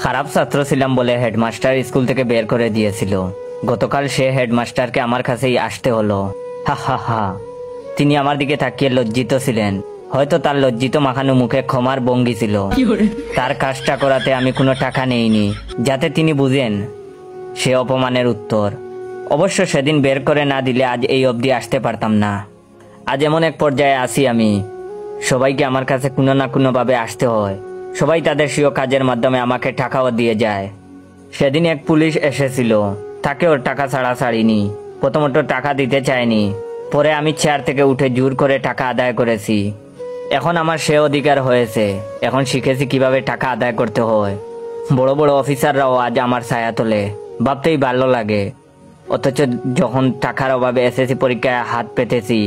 খারাপ ছাত্র ছিলাম বলে হেডমাস্টার স্কুল থেকে বের করে দিয়েছিল। গতকাল সে হেডমাস্টারকে আমার কাছেই আসতে হলো। হা হা হা। তিনি আমার দিকে তাকিয়ে লজ্জিত ছিলেন। হয়তো তার লজ্জিত মাখানো মুখে ক্ষমার ভঙ্গি ছিল। তার কাজটা করাতে আমি কোনো টাকা নেইনি, যাতে তিনি বুঝেন সে অপমানের উত্তর। অবশ্য সেদিন বের করে না দিলে আজ এই অবধি আসতে পারতাম না। আজ এমন এক পর্যায়ে আসি আমি, সবাইকে আমার কাছে কোনো না কোনো ভাবে আসতে হয়। সবাই তাদের স্বীয় কাজের মাধ্যমে আমাকে টাকাও দিয়ে যায়। সেদিন এক পুলিশ এসেছিল, তাকে ওর টাকা ছাড়া ছাড়িনি। প্রথমত টাকা দিতে চায়নি, পরে আমি চেয়ার থেকে উঠে জোর করে টাকা আদায় করেছি। এখন আমার সে অধিকার হয়েছে, এখন শিখেছি কিভাবে টাকা আদায় করতে হয়। বড় বড় অফিসাররাও আজ আমার ছায়া তোলে, ভাবতেই ভালো লাগে। অথচ যখন টাকার অভাবে এসএসসি পরীক্ষায় হাত পেতেছি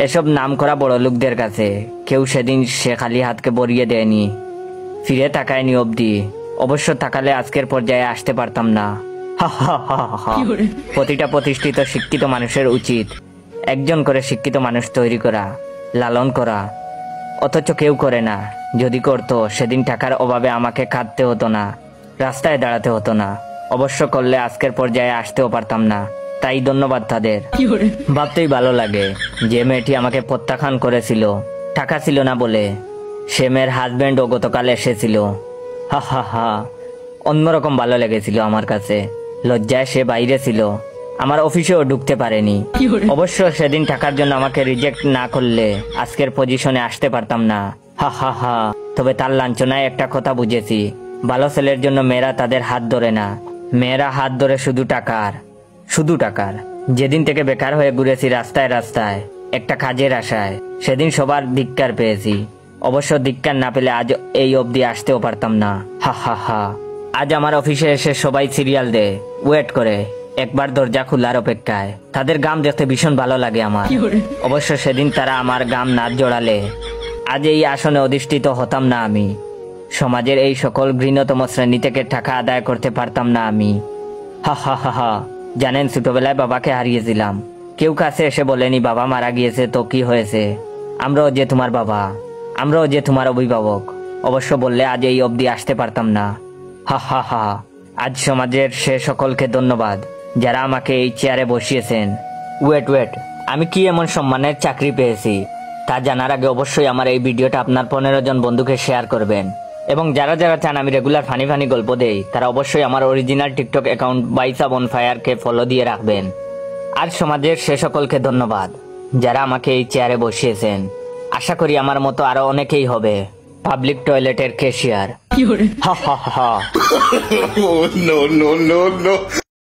এসব নাম করা বড় লোকদের কাছে, কেউ সেদিন সে খালি হাতকে বরিয়ে দেয়নি, ফিরে তাকায়নি অবধি। অবশ্য তাকালে আজকের পর্যায়ে আসতে পারতাম না। প্রতিটা প্রতিষ্ঠিত শিক্ষিত মানুষের উচিত একজন করে শিক্ষিত মানুষ তৈরি করা, লালন করা। অথচ কেউ করে না। যদি করতো সেদিন টাকার অভাবে আমাকে কাঁদতে হতো না, রাস্তায় দাঁড়াতে হতো না। অবশ্য করলে আজকের পর্যায়ে আসতেও পারতাম না। তাই ধন্যবাদ তাদের। ভাবতেই ভালো লাগে, যে মেয়েটি আমাকে প্রত্যাখ্যান করেছিল টাকা ছিল না বলে, সে মেয়ের হাজবেন্ডও গতকাল এসেছিল। হা হা হা। অন্যরকম ভালো লেগেছিল আমার কাছে। লজ্জায় সে বাইরে ছিল, আমার অফিসেও ঢুকতে পারেনি। অবশ্য সেদিন টাকার জন্য আমাকে রিজেক্ট না করলে আজকের পজিশনে আসতে পারতাম না। হা হা হা। তবে তার লাঞ্ছনায় একটা কথা বুঝেছি, ভালো ছেলের জন্য মেয়েরা তাদের হাত ধরে না, মেয়েরা হাত ধরে শুধু টাকার, শুধু টাকার। যেদিন থেকে বেকার হয়ে ঘুরেছি রাস্তায় রাস্তায় একটা কাজের আশায়, সেদিন সবার ধিক্কার পেয়েছি। অবশ্য ধিক্কার না পেলে আজ এই অবধি আসতেও পারতাম না। হা হা হা। আজ আমার অফিসে এসে সবাই সিরিয়াল দেয়, ওয়েট করে, একবার দরজা খোলার অপেক্ষায়। তাদের গাম দেখতে ভীষণ ভালো লাগে আমার। অবশ্য সেদিন তারা আমার গাম না জড়ালে আজ এই আসনে অধিষ্ঠিত হতাম না আমি। সমাজের এই সকল ঘৃণতম শ্রেণী থেকে টাকা আদায় করতে পারতাম না আমি। হা হা হা হা। জানেন, ছোটবেলায় বাবাকে হারিয়েছিলাম। কেউ কাছে এসে বলেনি বাবা মারা গিয়েছে তো কি হয়েছে, আমরাও যে তোমার বাবা, আমরাও যে তোমার অভিভাবক। অবশ্য বললে আজ এই অবধি আসতে পারতাম না। হা হা হা। আজ সমাজের সে সকলকে ধন্যবাদ যারা আমাকে এই চেয়ারে বসিয়েছেন। ওয়েট, আমি কি এমন সম্মানের চাকরি পেয়েছি তা জানার আগে অবশ্যই আমার এই ভিডিওটা আপনার 15 জন বন্ধুকে শেয়ার করবেন। এবং যারা যারা চান আমি রেগুলার ফানি ফানি গল্প দেই তারা অবশ্যই আমার অরিজিনাল টিকটক অ্যাকাউন্ট বাইসা বনফায়ারকে ফলো দিয়ে রাখবেন। আর সমাজের সে সকলকে ধন্যবাদ যারা আমাকে এই চেয়ারে বসিয়েছেন। আশা করি আমার মতো আরো অনেকেই হবে পাবলিক টয়লেটের ক্যাশিয়ার। হা হা হা।